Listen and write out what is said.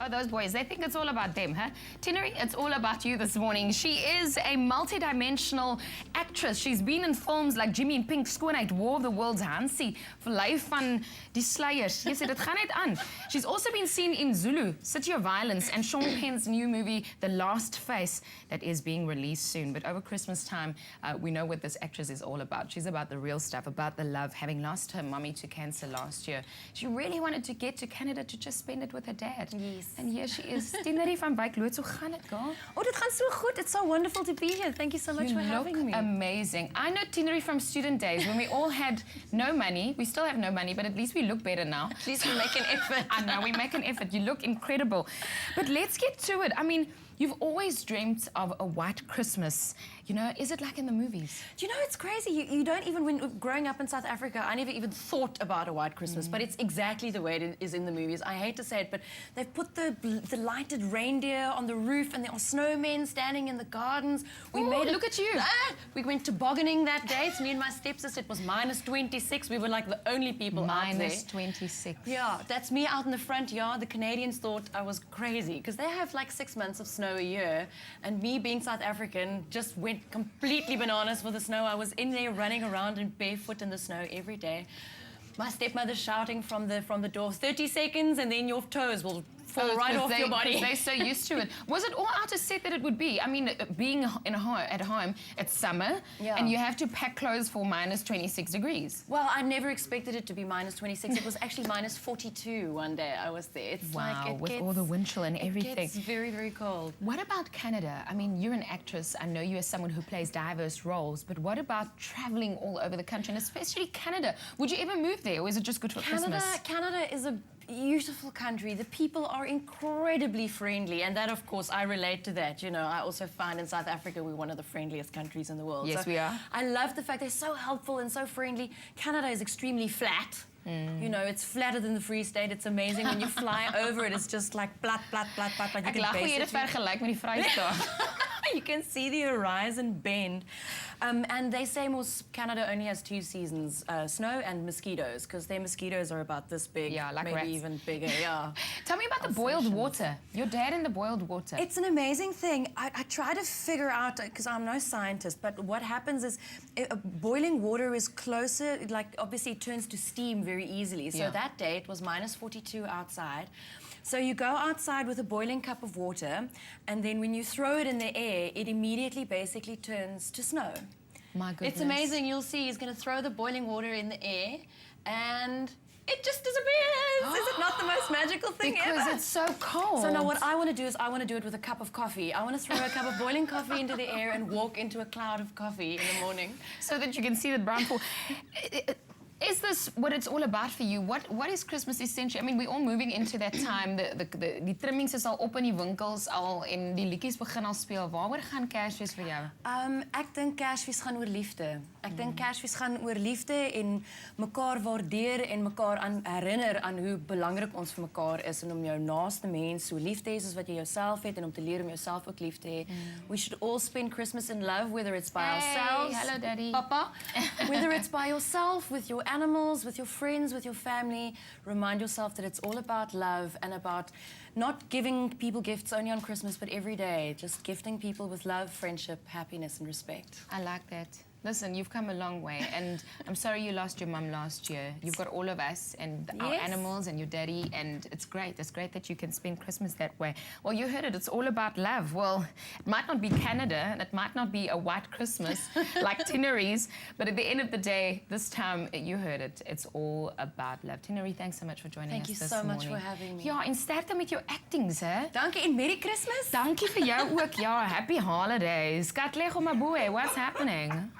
Oh, those boys, they think it's all about them, huh? Tinarie, it's all about you this morning. She is a multi-dimensional actress. She's been in films like Jimmy and Pink, Skoonheid, War of the Worlds, Hansie, Verleif van die Sluiers. Jy sê, dit gaan net aan. She's also been seen in Zulu, City of Violence, and Sean Penn's new movie, The Last Face, that is being released soon. But over Christmas time, we know what this actress is all about. She's about the real stuff, about the love, having lost her mummy to cancer last year. She really wanted to get to Canada to just spend it with her dad. Yes. And here she is. Tinarie van Wyk Loots, hoe gaan dit, girl? Oh, dit gaan so goed. It's so wonderful to be here. Thank you so much for having me. Amazing. I know Tinarie from student days when we all had no money. We still have no money, but at least we look better now. At least we make an effort. I know, we make an effort. You look incredible. But let's get to it. I mean, you've always dreamt of a white Christmas. You know, is it like in the movies? Do you know, it's crazy. You don't even, when growing up in South Africa, I never even thought about a white Christmas, but it's exactly the way it is in the movies. I hate to say it, but they've put the lighted reindeer on the roof, and there are snowmen standing in the gardens. We made it. Look at you. We went tobogganing that day. It's me and my stepsister. It was minus 26. We were like the only people out there. Minus 26. Yeah, that's me out in the front yard. The Canadians thought I was crazy because they have like 6 months of snow a year, and me being South African just went completely bananas for the snow. I was in there running around in barefoot in the snow every day. My stepmother shouting from the door, 30 seconds and then your toes will fall right off your body. They're so used to it. Was it all out of set that it would be? I mean, being at home, it's summer, and you have to pack clothes for minus 26 degrees. Well, I never expected it to be minus 26. It was actually minus 42 one day I was there. It's wow, like with all the wind chill and everything. It's very, very cold. What about Canada? I mean, you're an actress. I know you as someone who plays diverse roles, but what about traveling all over the country, and especially Canada? Would you ever move there, or is it just good for Christmas? Canada is a beautiful country. The people are incredibly friendly, and that, of course, I relate to that. You know, I also find in South Africa we're one of the friendliest countries in the world. Yes, so we are. I love the fact they're so helpful and so friendly. Canada is extremely flat. You know, it's flatter than the Free State. It's amazing when you fly over it. It's just like plat, plat, plat, plat, plat. You can see the horizon bend. And they say Canada only has 2 seasons, snow and mosquitoes, because their mosquitoes are about this big, like maybe rats. even bigger. Yeah. Tell me about the boiled water. Your dad in the boiled water. It's an amazing thing. I try to figure out, because I'm no scientist, but what happens is boiling water is closer, like obviously it turns to steam very easily. So that day it was minus 42 outside. So you go outside with a boiling cup of water, and then when you throw it in the air, it immediately basically turns to snow. My goodness. It's amazing. You'll see he's going to throw the boiling water in the air, and it just disappears. Is it not the most magical thing ever? Because it's so cold. So now what I want to do is I want to do it with a cup of coffee. I want to throw a cup of boiling coffee into the air and walk into a cloud of coffee in the morning. So that you can see the brown pool. Is this what it's all about for you? What is Christmas essentially? I mean, we're all moving into that time. Die trimmings is al op in die winkels al en die liedjies begin al speel. Waaroor gaan Kersfees vir jou? Ek dink Kersfees gaan oor liefde. Ek dink Kersfees gaan oor liefde en mekaar waardeer en mekaar herinner aan hoe belangrik ons vir mekaar is en om jou naaste mens so lief te hê soos wat jy jouself het en om te leer om jouself ook lief te hê. We should all spend Christmas in love, whether it's by ourselves. Hello, Daddy. Papa. Whether it's by yourself, with your animals, with your friends, with your family. Remind yourself that it's all about love and about not giving people gifts only on Christmas, but every day. Just gifting people with love, friendship, happiness, and respect. I like that. Listen, you've come a long way, and I'm sorry you lost your mum last year. You've got all of us and our animals and your daddy, and it's great. It's great that you can spend Christmas that way. Well, you heard it. It's all about love. Well, it might not be Canada, and it might not be a white Christmas like Tinarie's, but at the end of the day, this time, you heard it. It's all about love. Tinarie, thanks so much for joining us this morning. Thank you so much for having me. Ja, en sterkte met jou actings, hè? Dankie, en Merry Christmas. Dankie vir jou ook. Ja, happy holidays. Katlego Mabue, what's happening?